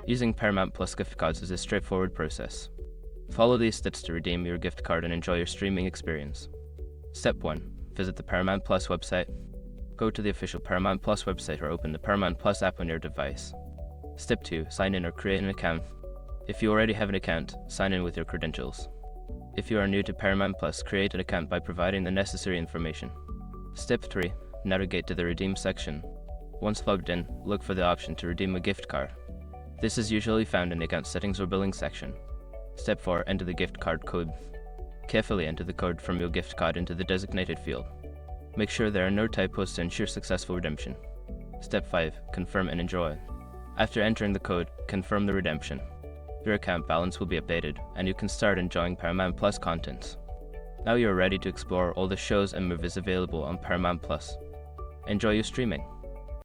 Using Paramount Plus gift cards is a straightforward process. Follow these steps to redeem your gift card and enjoy your streaming experience. Step 1. Visit the Paramount Plus website. Go to the official Paramount Plus website or open the Paramount Plus app on your device. Step 2. Sign in or create an account. If you already have an account, sign in with your credentials. If you are new to Paramount Plus, create an account by providing the necessary information. Step 3. Navigate to the Redeem section. Once logged in, look for the option to redeem a gift card. This is usually found in the account settings or billing section. Step 4. Enter the gift card code. Carefully enter the code from your gift card into the designated field. Make sure there are no typos to ensure successful redemption. Step 5. Confirm and enjoy. After entering the code, confirm the redemption. Your account balance will be updated, and you can start enjoying Paramount Plus content. Now you're ready to explore all the shows and movies available on Paramount Plus. Enjoy your streaming.